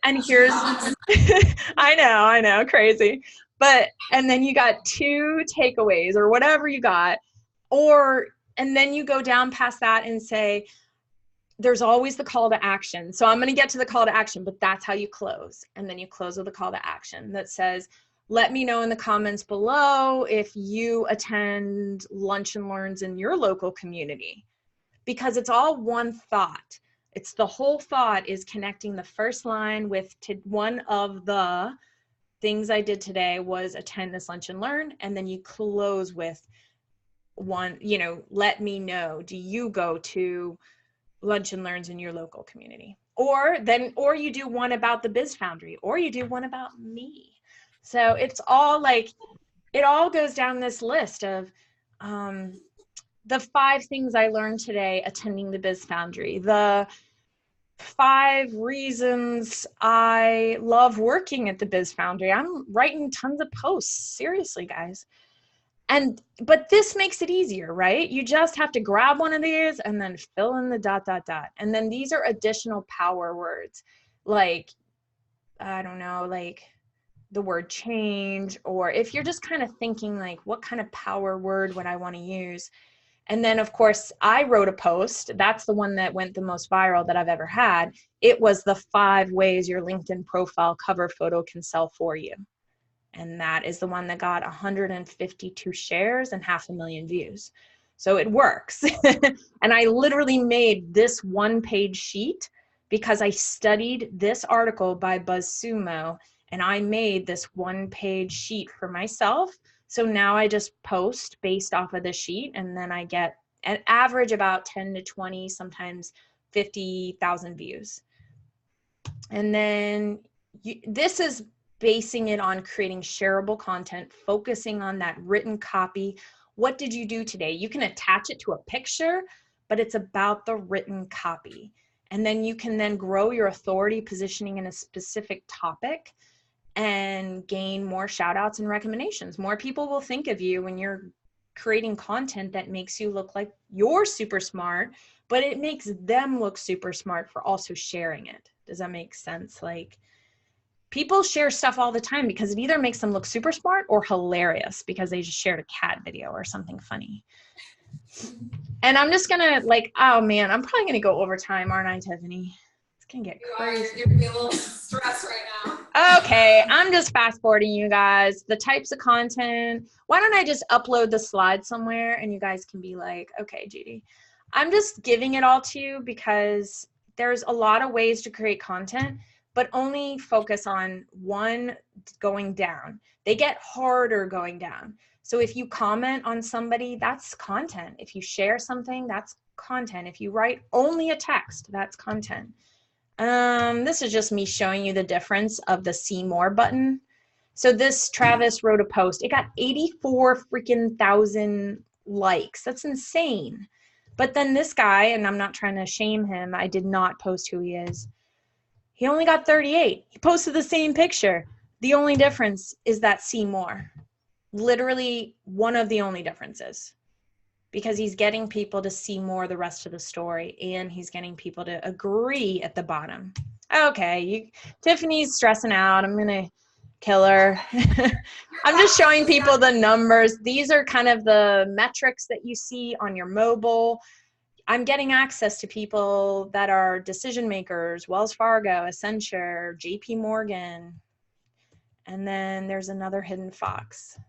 And here's, I know, crazy. But, and then you got 2 takeaways or whatever you got. And then you go down past that and say, there's always the call to action. So I'm going to get to the call to action, but that's how you close. And then you close with a call to action that says, Let me know in the comments below if you attend lunch and learns in your local community, because it's all one thought. It's the whole thought is connecting the first line with one of the things I did today was attend this lunch and learn. And then you close with one, you know, let me know, do you go to lunch and learns in your local community? Or you do one about the Biz Foundry, or you do one about me. So it's all like, it all goes down this list of the 5 things I learned today attending the Biz Foundry, the 5 reasons I love working at the Biz Foundry. I'm writing tons of posts, seriously, guys. But this makes it easier, right? You just have to grab one of these and then fill in the ... And then these are additional power words, like, I don't know, like the word change, or if you're just kind of thinking like, what kind of power word would I want to use? And then of course I wrote a post. That's the one that went the most viral that I've ever had. It was the 5 ways your LinkedIn profile cover photo can sell for you. And that is the one that got 152 shares and 500,000 views. So it works. And I literally made this 1-page sheet because I studied this article by BuzzSumo, and I made this 1-page sheet for myself. So now I just post based off of the sheet, and then I get an average about 10 to 20, sometimes 50,000 views. And then this is basing it on creating shareable content, focusing on that written copy. What did you do today? You can attach it to a picture, but it's about the written copy. And then you can then grow your authority positioning in a specific topic and gain more shout outs and recommendations. More people will think of you when you're creating content that makes you look like you're super smart, but it makes them look super smart for also sharing it. Does that make sense? Like, people share stuff all the time because it either makes them look super smart or hilarious because they just shared a cat video or something funny. And I'm just gonna like, oh man, I'm probably gonna go over time, aren't I, Tiffany? It's gonna get crazy. You're giving me a little stress right now. Okay, I'm just fast forwarding you guys. The types of content. Why don't I just upload the slides somewhere and you guys can be like, okay, Judy. I'm just giving it all to you because there's a lot of ways to create content, but only focus on one going down. They get harder going down. So if you comment on somebody, that's content. If you share something, that's content. If you write only a text, that's content. This is just me showing you the difference of the see more button. So this Travis wrote a post. It got 84 freaking thousand likes. That's insane. But then this guy, and I'm not trying to shame him, I did not post who he is. He only got 38. He posted the same picture. The only difference is that see more. Literally one of the only differences. Because he's getting people to see more of the rest of the story, and he's getting people to agree at the bottom. Okay, Tiffany's stressing out. I'm gonna kill her. I'm just showing people the numbers. These are kind of the metrics that you see on your mobile. I'm getting access to people that are decision makers, Wells Fargo, Accenture, JP Morgan, and then there's another hidden fox.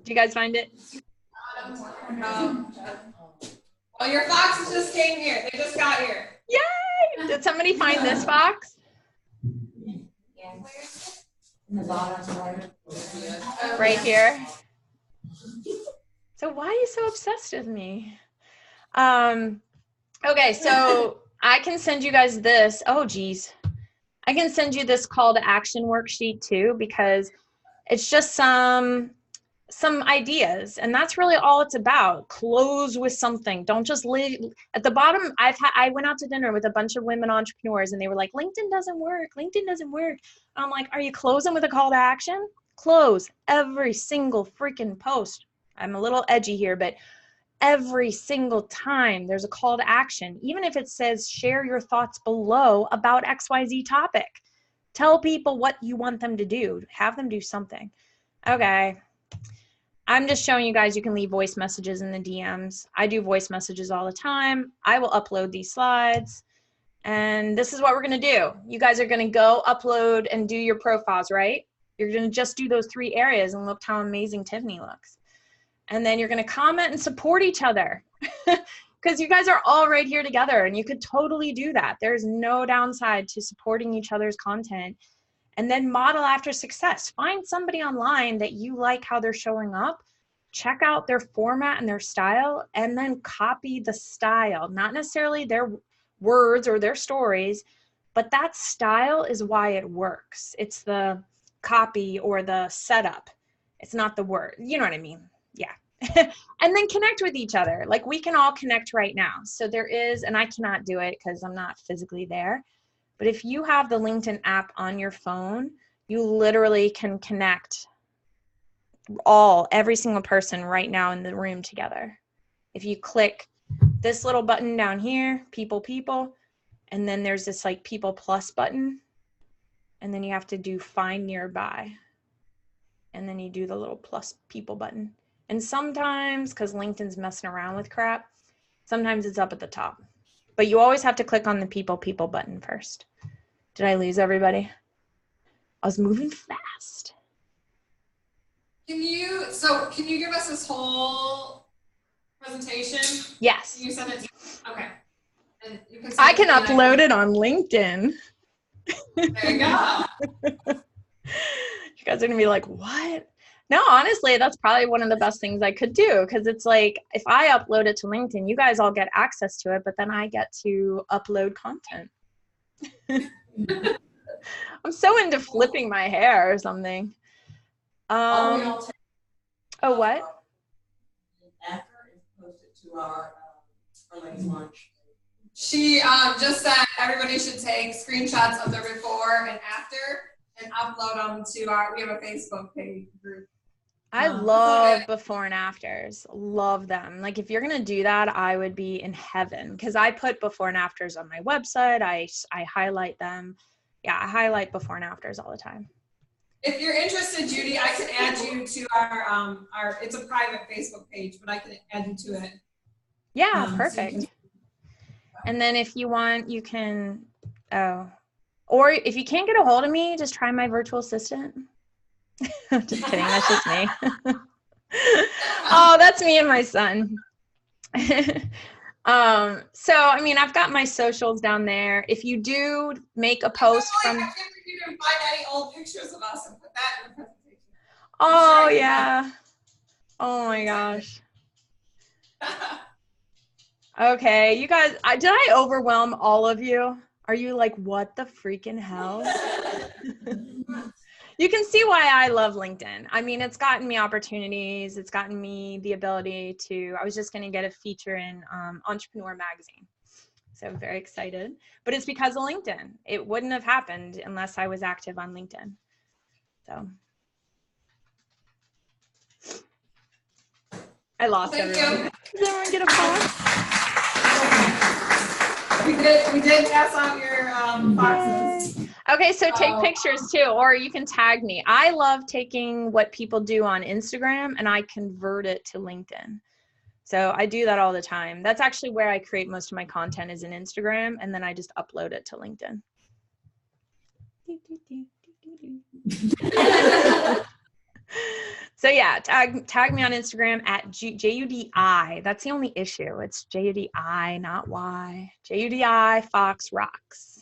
Do you guys find it? Oh, your foxes just came here. They just got here. Yay! Did somebody find this fox? Right here. So why are you so obsessed with me? Okay, so I can send you guys this. Oh, geez. I can send you this call to action worksheet too, because it's just some ideas, and that's really all it's about. Close with something. Don't just live at the bottom. I went out to dinner with a bunch of women entrepreneurs, and they were like, LinkedIn doesn't work. LinkedIn doesn't work. And I'm like, are you closing with a call to action? Close every single freaking post. I'm a little edgy here, but every single time there's a call to action, even if it says share your thoughts below about XYZ topic. Tell people what you want them to do. Have them do something. Okay. I'm just showing you guys you can leave voice messages in the DMs. I do voice messages all the time. I will upload these slides And this is what we're going to do. You guys are going to go upload and do your profiles, right? You're going to just do those 3 areas and look how amazing Tiffany looks. And then you're going to comment and support each other because you guys are all right here together and you could totally do that. There's no downside to supporting each other's content. And then model after success. Find somebody online that you like how they're showing up. Check out their format and their style and then copy the style, not necessarily their words or their stories, but that style is why it works. It's the copy or the setup. It's not the word. You know what I mean? Yeah. And then connect with each other. Like we can all connect right now. So there is, and I cannot do it because I'm not physically there. But if you have the LinkedIn app on your phone, you literally can connect every single person right now in the room together. If you click this little button down here, people, and then there's this like people plus button, and then you have to do find nearby. And then you do the little plus people button. And sometimes, because LinkedIn's messing around with crap, sometimes it's up at the top. But you always have to click on the people button first. Did I lose everybody? I was moving fast. Can you give us this whole presentation? Yes. Can you send it to okay. And you can I can upload it on LinkedIn. There you go. You guys are gonna be like, what? No, honestly, that's probably one of the best things I could do because it's like if I upload it to LinkedIn, you guys all get access to it, but then I get to upload content. I'm so into flipping my hair or something. Oh, what? After it's posted to our ladies' lunch. She just said everybody should take screenshots of their before and after and upload them to we have a Facebook page group. I love before and afters. Love them. Like if you're going to do that, I would be in heaven because I put before and afters on my website. I highlight them. Yeah, I highlight before and afters all the time. If you're interested, Judy, I can add you to our it's a private Facebook page, but I can add you to it. Yeah, perfect. And then if you want, you can, or if you can't get a hold of me, just try my virtual assistant. Just kidding, that's just me. Oh, that's me and my son. So, I mean, I've got my socials down there. If you do make a post from... I think you can find any old pictures of us and put that in the presentation. Oh, yeah. Oh, my gosh. Okay, you guys, did I overwhelm all of you? Are you like, what the freaking hell? You can see why I love LinkedIn. I mean, it's gotten me opportunities. It's gotten me the ability to, I was just going to get a feature in Entrepreneur Magazine. So I'm very excited. But it's because of LinkedIn. It wouldn't have happened unless I was active on LinkedIn. So I lost everyone. Does everyone get a phone? We did pass out your boxes. Okay, so take pictures too, or you can tag me. I love taking what people do on Instagram and I convert it to LinkedIn. So I do that all the time. That's actually where I create most of my content is in Instagram, and then I just upload it to LinkedIn. So yeah, tag me on Instagram at JUDI. That's the only issue. It's JUDI, not Y. JUDI Fox Rocks.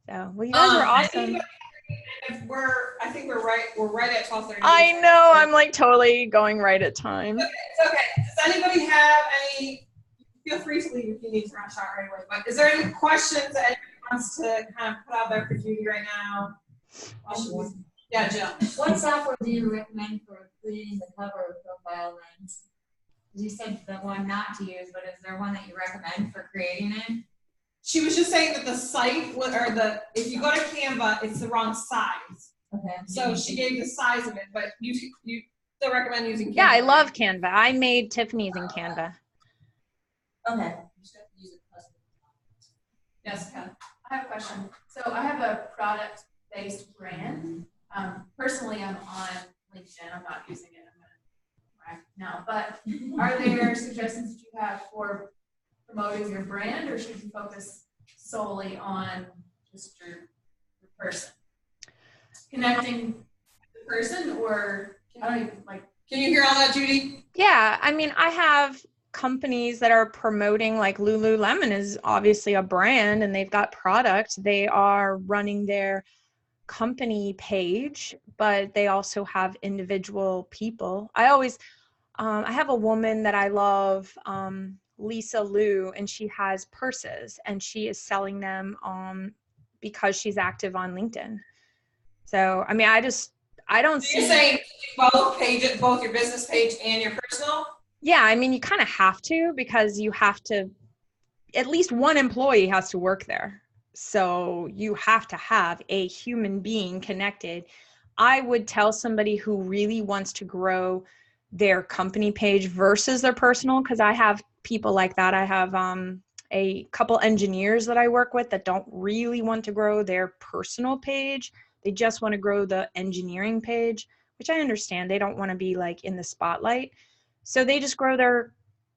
So, well, you guys are awesome. I think we're right at 12:30. I know, I'm like totally going right at time. It's okay. Does anybody have any? Feel free to leave if you need to rush out right away. But is there any questions that anybody wants to kind of put out there for Judy right now? Yeah, Jill. What software do you recommend for creating the cover profile lens? You said the one not to use, but is there one that you recommend for creating it? She was just saying that the site if you go to Canva, it's the wrong size. Okay. So she gave the size of it, but you still recommend using Canva. Yeah, I love Canva. I made Tiffany's in Canva. Okay. Yes, Ken. I have a question. So I have a product-based brand. Personally, I'm on LinkedIn. I'm not using it. I'm going to now. But are there suggestions that you have for promoting your brand, or should you focus solely on just your person? Connecting the person, or I don't even like. Can you hear all that, Judy? Yeah, I mean, I have companies that are promoting, like Lululemon is obviously a brand and they've got product. They are running their company page, but they also have individual people. I always, I have a woman that I love, Lisa Liu, and she has purses and she is selling them because she's active on LinkedIn. So, I mean, I don't So see. you're saying both pages, both your business page and your personal? Yeah, I mean, you kind of have to, because you have to, at least one employee has to work there. So you have to have a human being connected. I would tell somebody who really wants to grow their company page versus their personal, because I have people like that. I have a couple engineers that I work with that don't really want to grow their personal page. They just want to grow the engineering page, which I understand. They don't want to be like in the spotlight. So they just grow their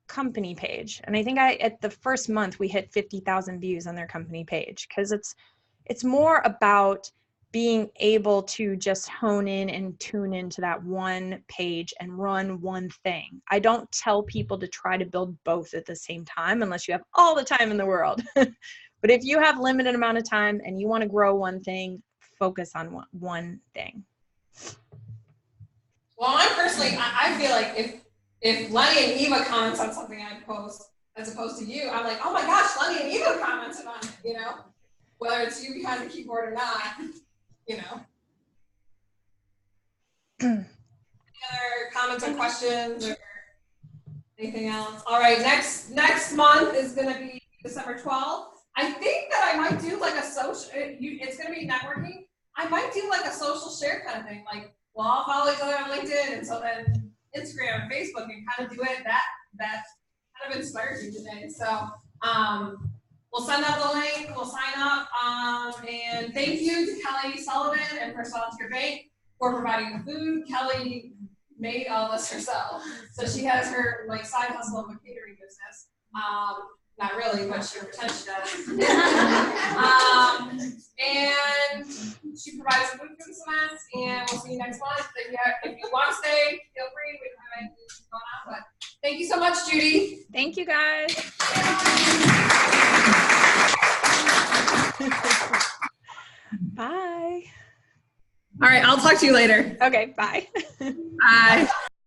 company page. And I think at the first month we hit 50,000 views on their company page, because it's more about being able to just hone in and tune into that one page and run one thing. I don't tell people to try to build both at the same time unless you have all the time in the world. But if you have limited amount of time and you want to grow one thing, focus on one thing. Well, I feel like if Lenny and Eva comments on something I post, as opposed to you, I'm like, oh my gosh, Lenny and Eva commented on it, you know? Whether it's you behind the keyboard or not, you know? Any other comments or questions or anything else? All right, next month is gonna be December 12th. I think that I might do like a social, it's gonna be networking. I might do like a social share kind of thing, like, well, I'll follow each other on LinkedIn, and so then Instagram and Facebook, and kind of do it. That kind of inspired me today. So we'll send out the link, we'll sign up, and thank you to Kelly Sullivan and First Volunteer Bank for providing the food. Kelly made all this herself, so she has her like side hustle of a catering business. Not really, but she pretends she does. And she provides food for this event, and we'll see you next month. If you want to stay, feel free. We don't have anything going on, but thank you so much, Judy. Thank you, guys. Bye. All right, I'll talk to you later. Okay, bye. Bye.